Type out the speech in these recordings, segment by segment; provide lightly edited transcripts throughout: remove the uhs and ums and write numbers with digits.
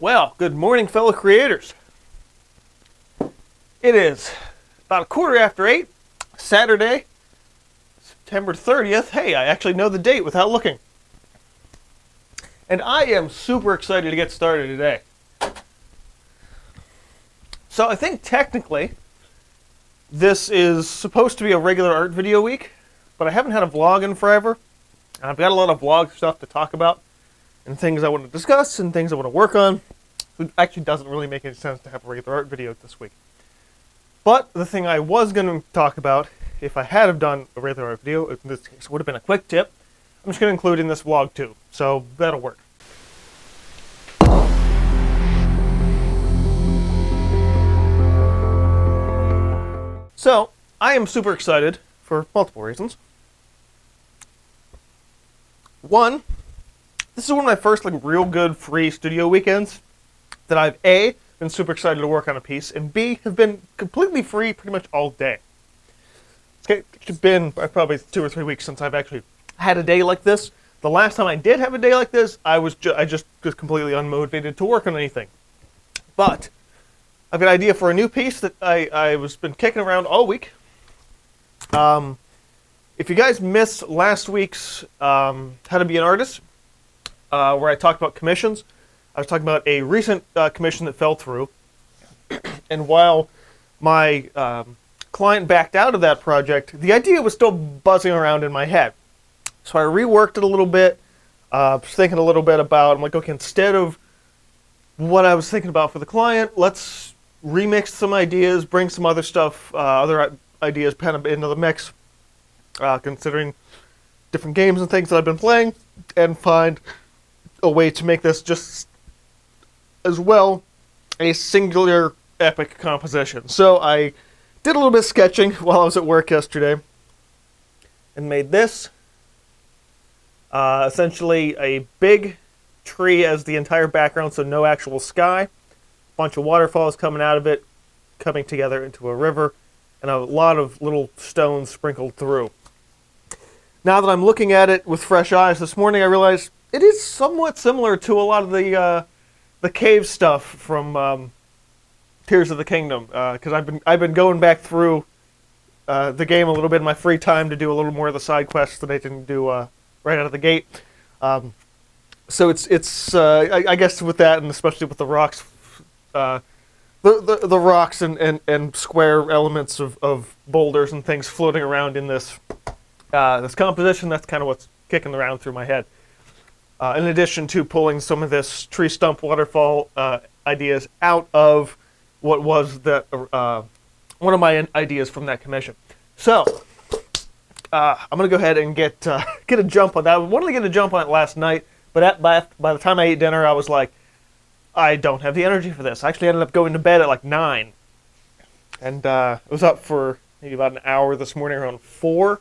Well, good morning, fellow creators. It is about 8:15, Saturday, September 30th. Hey, I actually know the date without looking. And I am super excited to get started today. So I think technically this is supposed to be a regular art video week, but I haven't had a vlog in forever. And I've got a lot of vlog stuff to talk about and things I want to discuss and things I want to work on. It actually doesn't really make any sense to have a regular art video this week. But the thing I was going to talk about, if I had have done a regular art video, in this case would have been a quick tip. I'm just going to include in this vlog too, so that'll work. So, I am super excited for multiple reasons. One, this is one of my first real good free studio weekends that I've A, been super excited to work on a piece, and B, have been completely free pretty much all day. It's been probably 2 or 3 weeks since I've actually had a day like this. The last time I did have a day like this, I just was completely unmotivated to work on anything. But I've got an idea for a new piece that I was been kicking around all week. If you guys missed last week's How to Be an Artist, where I talked about commissions, I was talking about a recent commission that fell through. And while my client backed out of that project, the idea was still buzzing around in my head. So I reworked it a little bit, thinking a little bit about, I'm like, okay, instead of what I was thinking about for the client, let's remix some ideas, bring some other stuff, other ideas kind of into the mix, considering different games and things that I've been playing, and find a way to make this just as well a singular epic composition. So I did a little bit of sketching while I was at work yesterday and made this. Essentially a big tree as the entire background, so no actual sky. Bunch of waterfalls coming out of it, coming together into a river, and a lot of little stones sprinkled through. Now that I'm looking at it with fresh eyes this morning, I realized it is somewhat similar to a lot of the cave stuff from Tears of the Kingdom, because I've been going back through the game a little bit in my free time to do a little more of the side quests that I didn't do right out of the gate. So it's I guess with that, and especially with the rocks, the rocks and square elements of boulders and things floating around in this this composition, that's kind of what's kicking around through my head. In addition to pulling some of this tree stump waterfall ideas out of what was one of my ideas from that commission. So I'm gonna go ahead and get a jump on that. I wanted to get a jump on it last night, but by the time I ate dinner, I was like, I don't have the energy for this. I actually ended up going to bed at like 9, and I was up for maybe about an hour this morning around 4.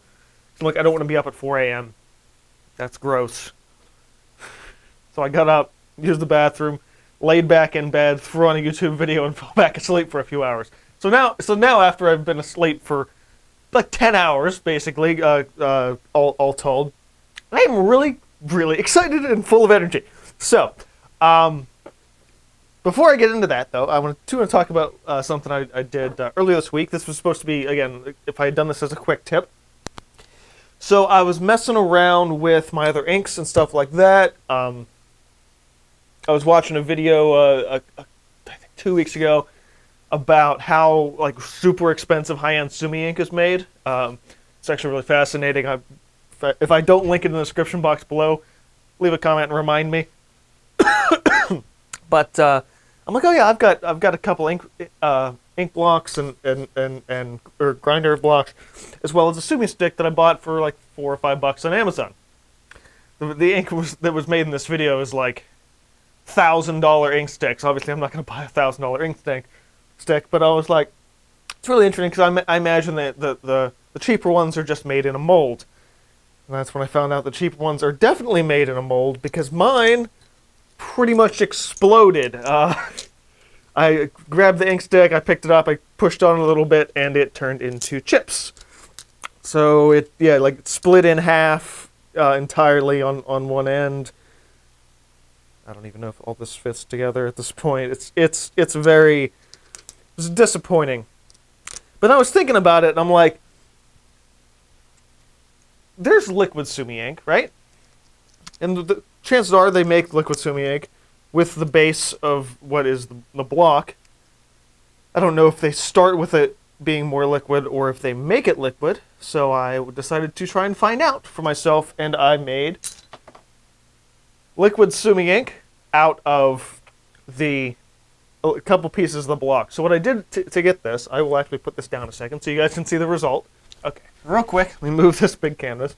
So I'm like, I don't want to be up at 4 a.m. That's gross. So I got up, used the bathroom, laid back in bed, threw on a YouTube video, and fell back asleep for a few hours. So now after I've been asleep for like 10 hours, basically, all told, I am really, really excited and full of energy. So, before I get into that, though, I want to talk about something I did earlier this week. This was supposed to be, again, if I had done this as a quick tip. So I was messing around with my other inks and stuff like that. I was watching a video, I think 2 weeks ago, about how super expensive high-end sumi ink is made. It's actually really fascinating. If I don't link it in the description box below, leave a comment and remind me. But I'm like, oh yeah, I've got a couple ink blocks or grinder blocks, as well as a sumi stick that I bought for like $4 or $5 on Amazon. The ink that was made in this video is like $1,000 ink sticks. Obviously, I'm not going to buy a $1,000 ink stick, but I was like, it's really interesting because I imagine that the cheaper ones are just made in a mold. And that's when I found out the cheaper ones are definitely made in a mold, because mine pretty much exploded. I grabbed the ink stick, I picked it up, I pushed on a little bit, and it turned into chips. So it split in half entirely on one end. I don't even know if all this fits together at this point. It's very disappointing. But I was thinking about it, and I'm like, there's liquid sumi ink, right? And the chances are they make liquid sumi ink with the base of what is the block. I don't know if they start with it being more liquid or if they make it liquid, so I decided to try and find out for myself, and I made liquid sumi ink out of a couple pieces of the block. So what I did to get this, I will actually put this down a second so you guys can see the result. Okay, real quick, let me move this big canvas.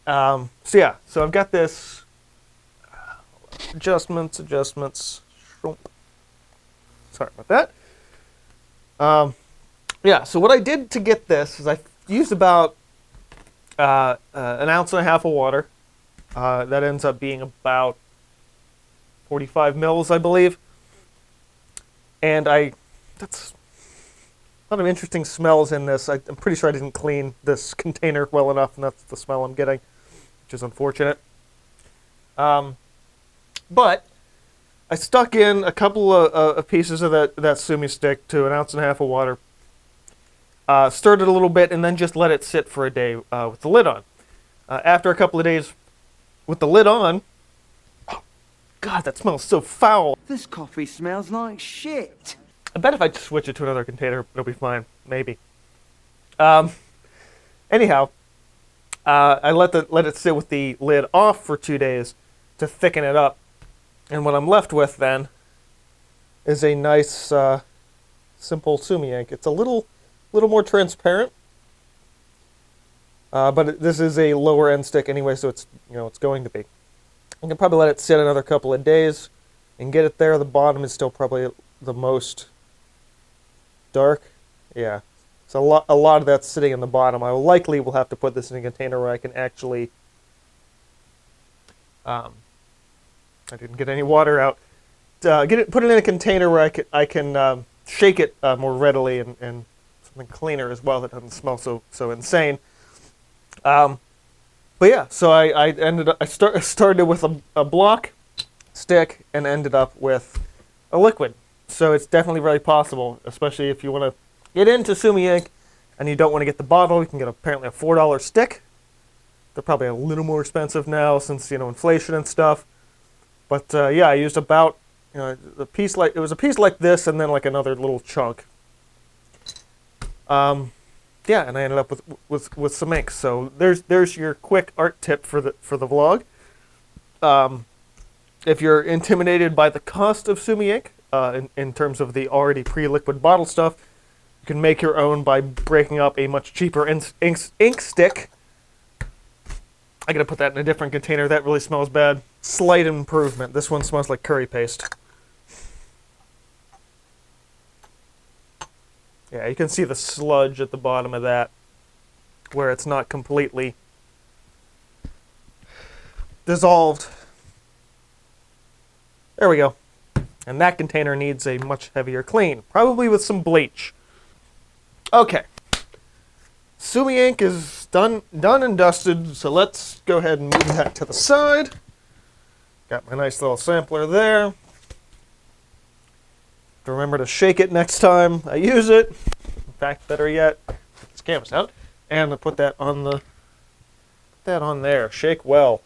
So yeah, so I've got this adjustments. Sorry about that. Yeah, so what I did to get this is I used about an ounce and a half of water. That ends up being about 45 mils, I believe. And that's a lot of interesting smells in this. I'm pretty sure I didn't clean this container well enough, and that's the smell I'm getting, which is unfortunate. But I stuck in a couple of pieces of that sumi stick to an ounce and a half of water, stirred it a little bit, and then just let it sit for a day with the lid on. After a couple of days with the lid on, oh, God, that smells so foul. This coffee smells like shit. I bet if I switch it to another container, it'll be fine. Maybe. Anyhow, I let it sit with the lid off for 2 days to thicken it up. And what I'm left with then is a nice, simple sumi ink. It's a little more transparent, but this is a lower end stick anyway, so it's going to be. I can probably let it sit another couple of days and get it there. The bottom is still probably the most dark. Yeah, so a lot of that's sitting in the bottom. I will have to put this in a container where I can actually. I didn't get any water out. Put it in a container where I can shake it more readily and something cleaner as well that doesn't smell so insane. But yeah, so I started with a block stick and ended up with a liquid. So it's definitely very possible, especially if you want to get into sumi ink and you don't want to get the bottle. You can get apparently a $4 stick. They're probably a little more expensive now since inflation and stuff. But yeah, I used about a piece like this and then like another little chunk. Yeah, and I ended up with some ink. So there's your quick art tip for the vlog. If you're intimidated by the cost of sumi ink, in terms of the already pre-liquid bottle stuff, you can make your own by breaking up a much cheaper ink stick. I gotta put that in a different container. That really smells bad. Slight improvement. This one smells like curry paste. Yeah, you can see the sludge at the bottom of that, where it's not completely dissolved. There we go. And that container needs a much heavier clean, probably with some bleach. Okay. Sumi ink is done and dusted, so let's go ahead and move that to the side. Got my nice little sampler there. Remember to shake it next time I use it. In fact, better yet, put this canvas out and put that on there. Shake well.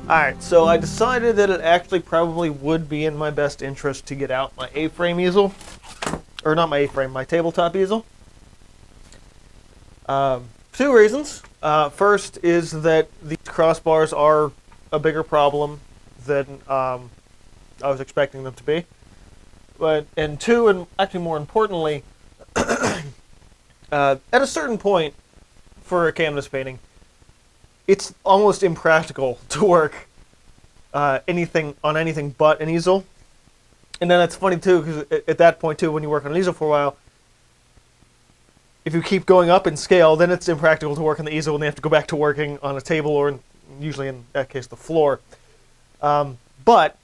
Alright, so I decided that it actually probably would be in my best interest to get out my A-frame easel. Or not my A-frame, my tabletop easel. Two reasons. First is that these crossbars are a bigger problem than I was expecting them to be. And two, and actually more importantly, at a certain point for a canvas painting, it's almost impractical to work anything but an easel. And then it's funny too, because at that point too, when you work on an easel for a while, if you keep going up in scale, then it's impractical to work on the easel, and you have to go back to working on a table, or usually in that case the floor. But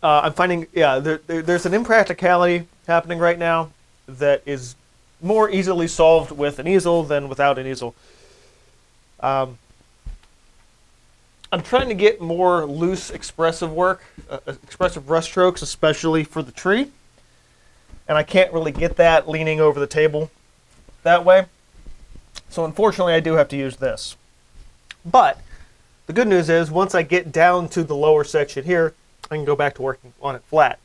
I'm finding, there's an impracticality happening right now that is more easily solved with an easel than without an easel. I'm trying to get more loose, expressive work, expressive brush strokes, especially for the tree. And I can't really get that leaning over the table that way. So unfortunately, I do have to use this. But the good news is, once I get down to the lower section here, I can go back to working on it flat.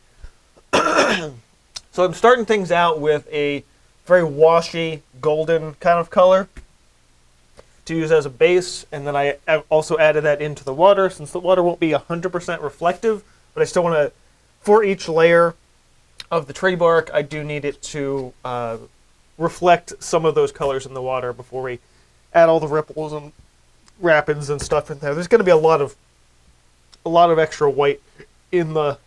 So I'm starting things out with a very washy, golden kind of color to use as a base, and then I also added that into the water, since the water won't be 100% reflective, but I still want to, for each layer of the tree bark, I do need it to reflect some of those colors in the water before we add all the ripples and rapids and stuff in there. There's going to be a lot of extra white in the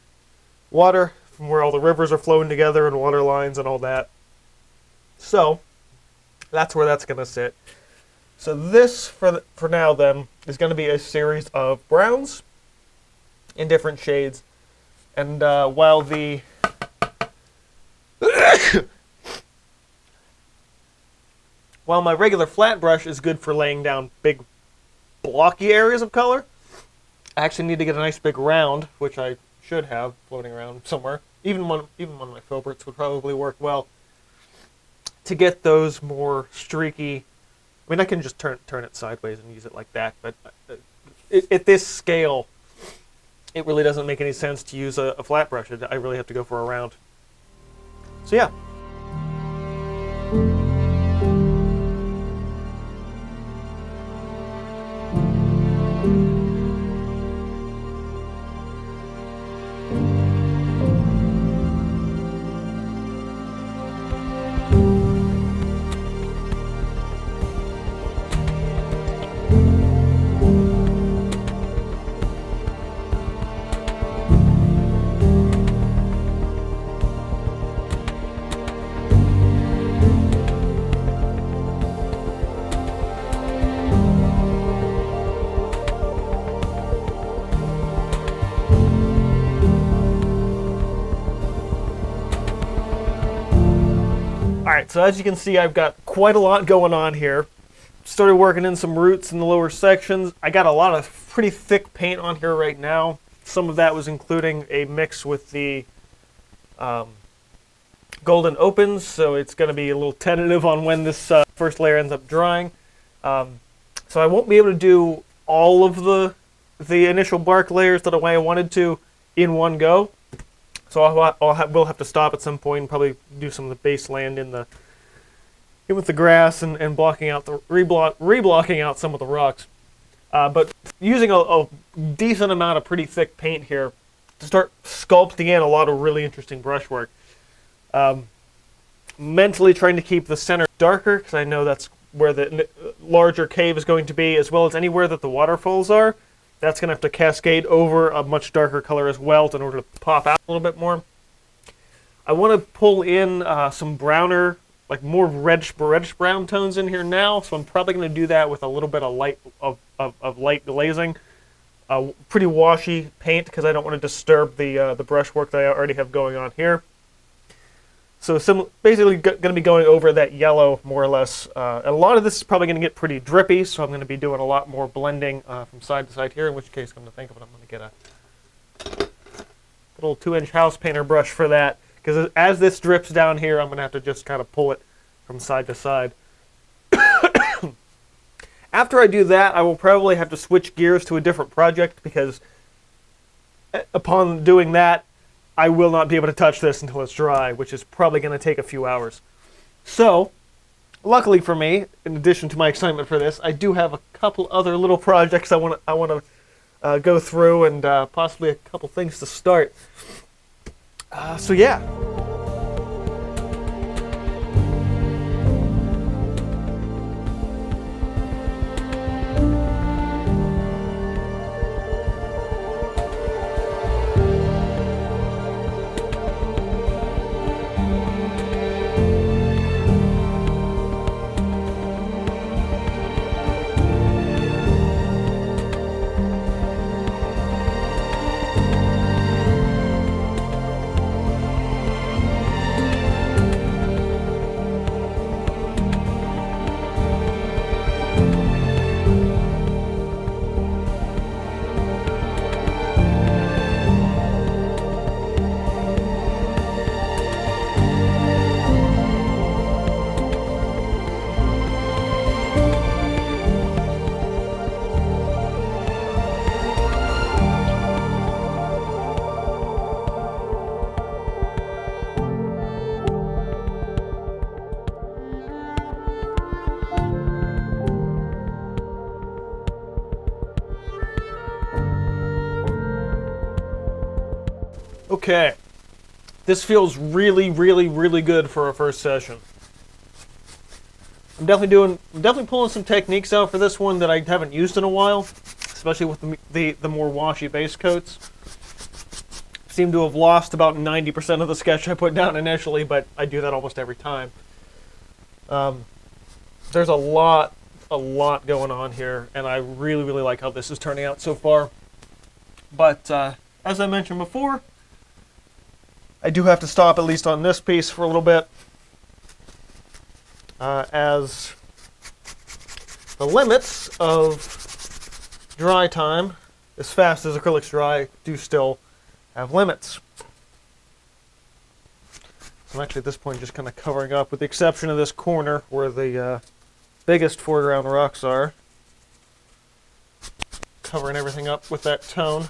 water from where all the rivers are flowing together and water lines and all that. So that's where that's going to sit. So this, for now then, is going to be a series of browns in different shades. And while the while my regular flat brush is good for laying down big blocky areas of color, I actually need to get a nice big round, which I should have floating around somewhere. Even one of my filberts would probably work well to get those more streaky. I mean, I can just turn it sideways and use it like that, but at this scale, it really doesn't make any sense to use a flat brush. I really have to go for a round. So yeah. Alright, so as you can see, I've got quite a lot going on here. Started working in some roots in the lower sections. I got a lot of pretty thick paint on here right now. Some of that was including a mix with the golden opens, so it's going to be a little tentative on when this first layer ends up drying. So I won't be able to do all of the initial bark layers the way I wanted to in one go. So we'll have to stop at some point and probably do some of the base land in with the grass and blocking out reblocking out some of the rocks. But using a decent amount of pretty thick paint here to start sculpting in a lot of really interesting brushwork. Mentally trying to keep the center darker, because I know that's where the larger cave is going to be, as well as anywhere that the waterfalls are. That's going to have to cascade over a much darker color as well in order to pop out a little bit more. I want to pull in some browner, like more reddish brown tones in here now, so I'm probably going to do that with a little bit of light glazing. Pretty washy paint, because I don't want to disturb the brushwork that I already have going on here. So basically going to be going over that yellow more or less. And a lot of this is probably going to get pretty drippy, so I'm going to be doing a lot more blending from side to side here, in which case, come to think of it, I'm going to get a little 2-inch house painter brush for that, because as this drips down here, I'm going to have to just kind of pull it from side to side. After I do that, I will probably have to switch gears to a different project, because upon doing that, I will not be able to touch this until it's dry, which is probably going to take a few hours. So, luckily for me, in addition to my excitement for this, I do have a couple other little projects I want to go through, and possibly a couple things to start. So yeah. Okay, this feels really, really, really good for a first session. I'm definitely pulling some techniques out for this one that I haven't used in a while, especially with the more washy base coats. Seem to have lost about 90% of the sketch I put down initially, but I do that almost every time. There's a lot going on here, and I really, really like how this is turning out so far. But as I mentioned before, I do have to stop at least on this piece for a little bit, as the limits of dry time, as fast as acrylics dry, do still have limits. So I'm actually at this point just kind of covering up, with the exception of this corner where the biggest foreground rocks are. Covering everything up with that tone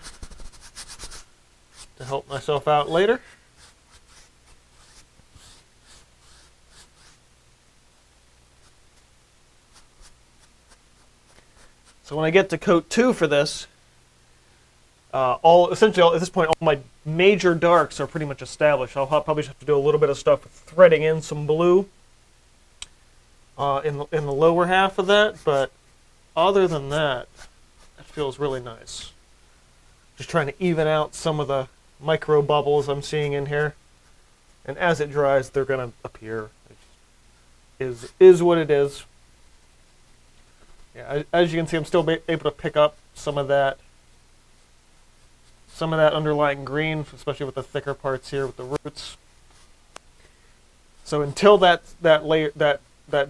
to help myself out later. So when I get to coat 2 for this, essentially at this point, all my major darks are pretty much established. I'll probably just have to do a little bit of stuff with threading in some blue in the lower half of that, but other than that, it feels really nice. Just trying to even out some of the micro bubbles I'm seeing in here, and as it dries, they're going to appear. It is what it is. Yeah, as you can see, I'm still able to pick up some of that underlying green, especially with the thicker parts here with the roots. So until that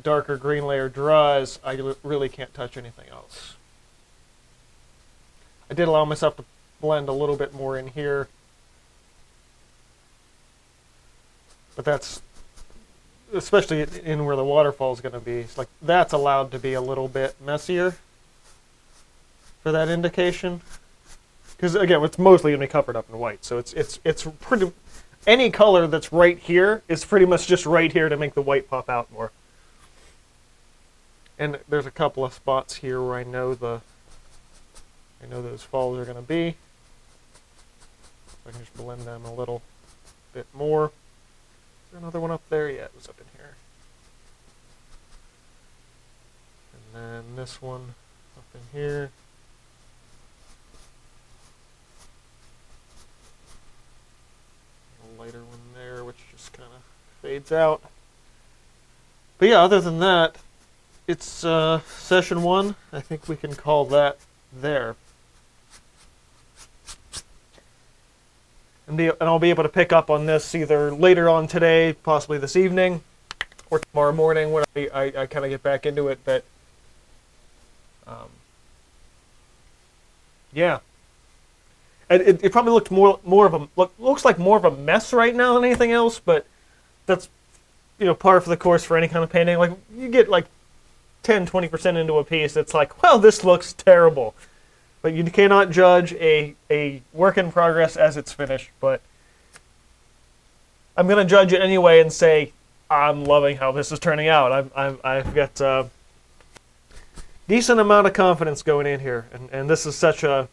darker green layer dries, I really can't touch anything else. I did allow myself to blend a little bit more in here, but that's especially in where the waterfall is going to be. It's like that's allowed to be a little bit messier for that indication, because again, it's mostly going to be covered up in white. So it's pretty, any color that's right here is pretty much just right here to make the white pop out more. And there's a couple of spots here where I know those falls are going to be. So I can just blend them a little bit more. Is there another one up there? Yeah, it was up in here. And then this one up in here. A lighter one there, which just kind of fades out. But yeah, other than that, it's session 1. I think we can call that there. And I'll be able to pick up on this either later on today, possibly this evening, or tomorrow morning when I kind of get back into it. But yeah, it probably looked looks like more of a mess right now than anything else. But that's par for the course for any kind of painting. Like you get like 10, 20% into a piece, it's like, well, this looks terrible. But you cannot judge a work in progress as it's finished. But I'm going to judge it anyway and say, I'm loving how this is turning out. I've got a decent amount of confidence going in here. And this is such a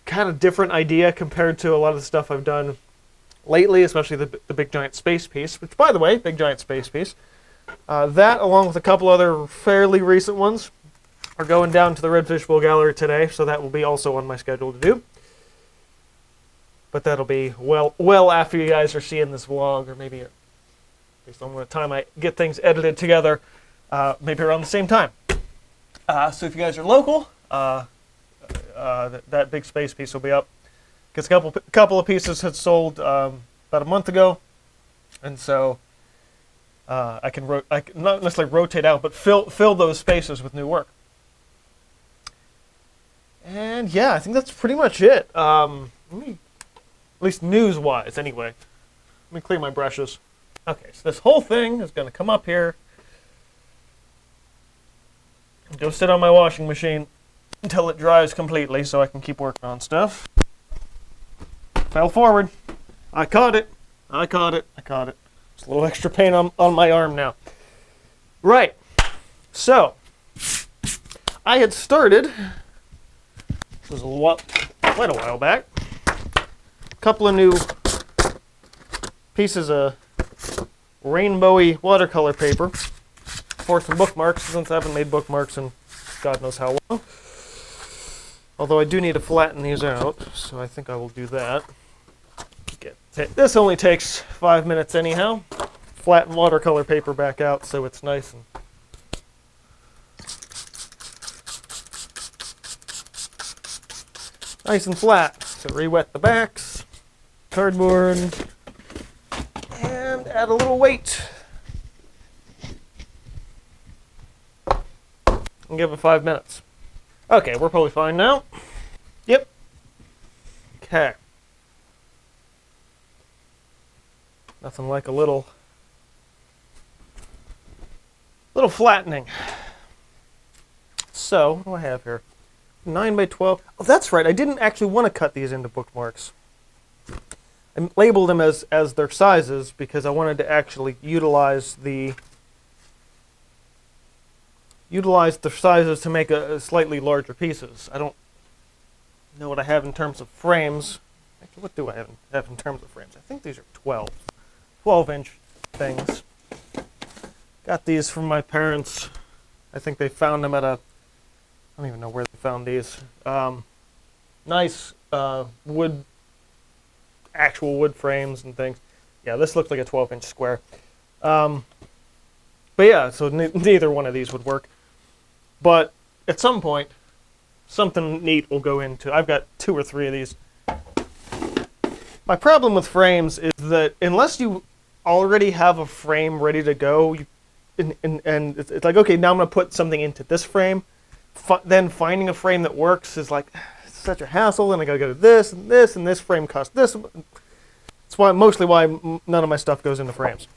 kind of different idea compared to a lot of the stuff I've done lately, especially the Big Giant Space piece, which, by the way, Big Giant Space piece. That, along with a couple other fairly recent ones, are going down to the Redfish Bowl Gallery today, so that will be also on my schedule to do. But that'll be well after you guys are seeing this vlog, or maybe based on the time I get things edited together, maybe around the same time. So if you guys are local, that big space piece will be up. Because a couple of pieces had sold about a month ago, and so I can not necessarily rotate out, but fill those spaces with new work. And yeah, I think that's pretty much it. At least news-wise, anyway. Let me clean my brushes. Okay, so this whole thing is going to come up here and go sit on my washing machine until it dries completely so I can keep working on stuff. Fell forward. I caught it. Just a little extra paint on my arm now. Right. So, I had started, this was quite a while back, a couple of new pieces of rainbowy watercolor paper for some bookmarks, since I haven't made bookmarks in God knows how long. Although I do need to flatten these out, so I think I will do that. This only takes 5 minutes anyhow. Flatten watercolor paper back out so it's nice and flat. So re-wet the backs, cardboard, and add a little weight. And give it 5 minutes. Okay, we're probably fine now. Yep. Okay. Nothing like a little flattening. So, what do I have here? 9 by 12. Oh, that's right. I didn't actually want to cut these into bookmarks. I labeled them as their sizes because I wanted to actually utilize the sizes to make a slightly larger pieces. I don't know what I have in terms of frames. Actually, what do I have in terms of frames? I think these are 12-inch things. Got these from my parents. I think they found them at I don't even know where they found these. Nice actual wood frames and things. Yeah, this looks like a 12-inch square. But yeah, so neither one of these would work. But at some point, something neat will go into. I've got 2 or 3 of these. My problem with frames is that unless you already have a frame ready to go, and it's like, okay, now I'm going to put something into this frame. Then finding a frame that works is like such a hassle, and I got to go to this, and this frame costs this. It's mostly why none of my stuff goes into frames.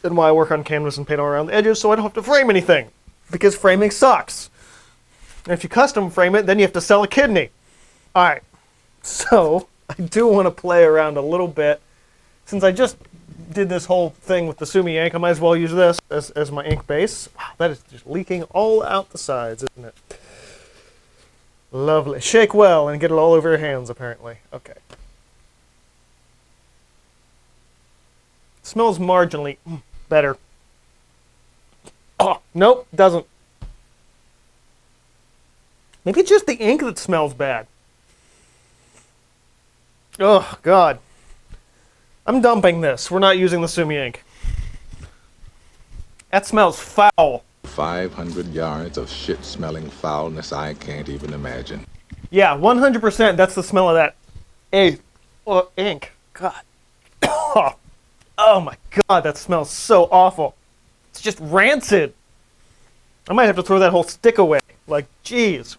And why I work on canvas and paint all around the edges, so I don't have to frame anything. Because framing sucks. And if you custom frame it, then you have to sell a kidney. Alright, so I do want to play around a little bit. Since I just did this whole thing with the sumi ink, I might as well use this as my ink base. Wow, that is just leaking all out the sides, isn't it? Lovely. Shake well and get it all over your hands, apparently. Okay. Smells marginally better. Oh, nope, doesn't. Maybe it's just the ink that smells bad. Oh, God. I'm dumping this. We're not using the sumi ink. That smells foul. 500 yards of shit-smelling foulness I can't even imagine. Yeah, 100% that's the smell of that ink. God. Oh my God, that smells so awful. It's just rancid. I might have to throw that whole stick away. Like, jeez.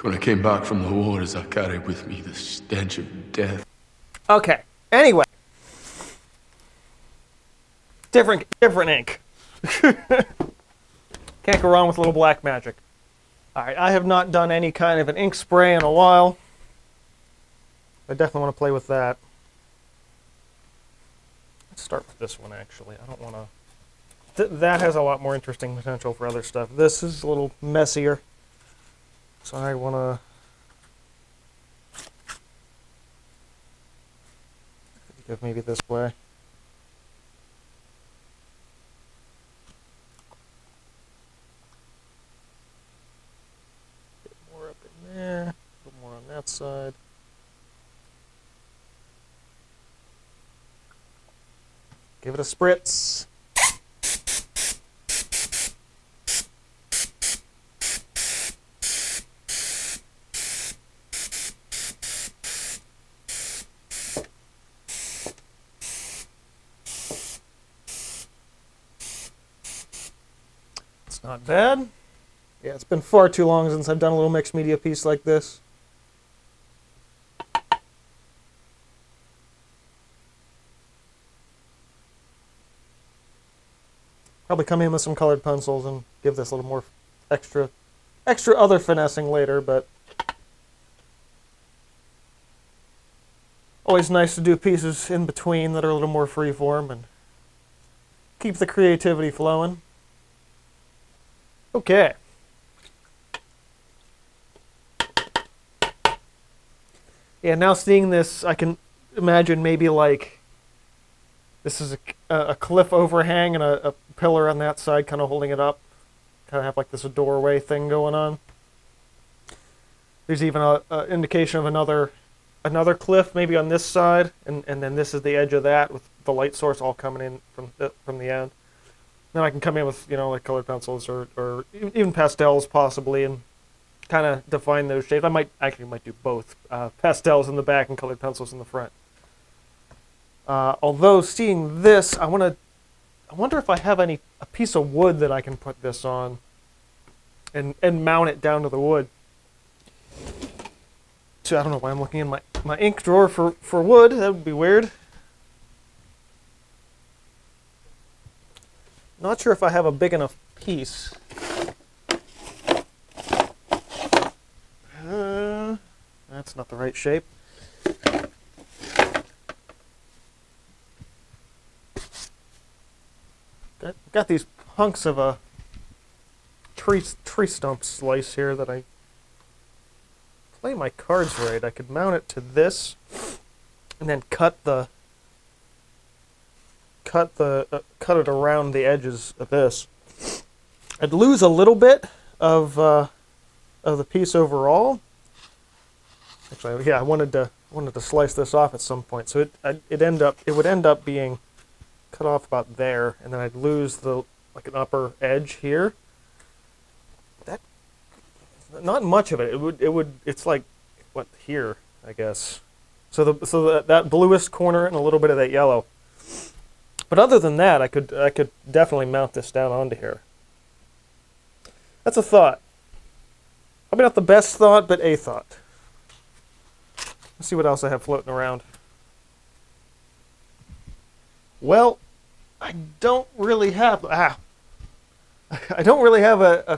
When I came back from the wars, I carried with me the stench of death. Okay, anyway. Different ink. Can't go wrong with a little black magic. Alright, I have not done any kind of an ink spray in a while. I definitely want to play with that. Let's start with this one, actually. I don't want to... that has a lot more interesting potential for other stuff. This is a little messier. So I want to... go maybe this way. Bit more up in there. A little more on that side. Give it a spritz. It's not bad. Yeah, it's been far too long since I've done a little mixed media piece like this. Probably come in with some colored pencils and give this a little more extra other finessing later, but always nice to do pieces in between that are a little more freeform and keep the creativity flowing. Okay. Yeah, now seeing this, I can imagine maybe like this is a cliff overhang and a pillar on that side kind of holding it up. Kind of have like this doorway thing going on. There's even an indication of another cliff maybe on this side, and then this is the edge of that with the light source all coming in from the end. Then I can come in with, you know, like colored pencils or even pastels possibly and kind of define those shapes. I might do both. Pastels in the back and colored pencils in the front. Although seeing this, I wonder if I have a piece of wood that I can put this on and mount it down to the wood. So I don't know why I'm looking in my ink drawer for wood. That would be weird. Not sure if I have a big enough piece. That's not the right shape. Got these hunks of a tree stump slice here that I play my cards right. I could mount it to this and then cut it around the edges of this. I'd lose a little bit of the piece overall. Actually, yeah, I wanted to slice this off at some point, so it would end up being cut off about there, and then I'd lose an upper edge here. That not much of it. It's like what here, I guess. So that bluest corner and a little bit of that yellow. But other than that, I could definitely mount this down onto here. That's a thought. Probably not the best thought, but a thought. Let's see what else I have floating around. Well, I don't really have a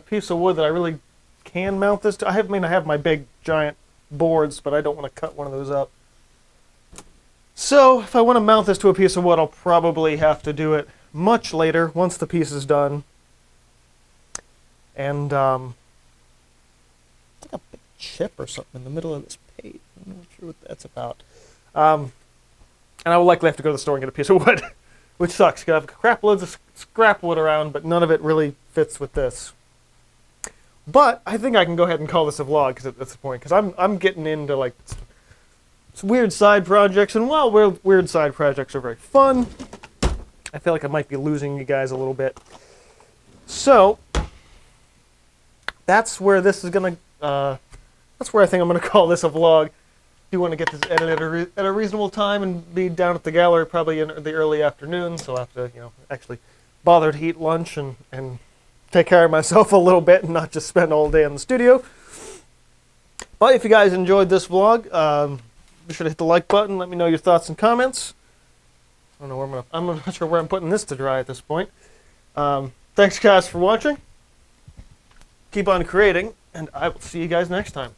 piece of wood that I really can mount this to. I have my big giant boards, but I don't want to cut one of those up. So if I want to mount this to a piece of wood, I'll probably have to do it much later once the piece is done. And like a big chip or something in the middle of this page. I'm not sure what that's about. And I will likely have to go to the store and get a piece of wood, which sucks. I have crap loads of scrap wood around, but none of it really fits with this. But I think I can go ahead and call this a vlog because that's the point. Because I'm getting into like weird side projects, and while weird side projects are very fun, I feel like I might be losing you guys a little bit. So that's where this is gonna. That's where I think I'm gonna call this a vlog. Do want to get this edited at a reasonable time and be down at the gallery probably in the early afternoon, so I'll have to, actually bother to eat lunch and take care of myself a little bit and not just spend all day in the studio. But if you guys enjoyed this vlog, be sure to hit the like button. Let me know your thoughts and comments. I don't know where I'm not sure where I'm putting this to dry at this point. Thanks guys for watching. keep on creating, and I will see you guys next time.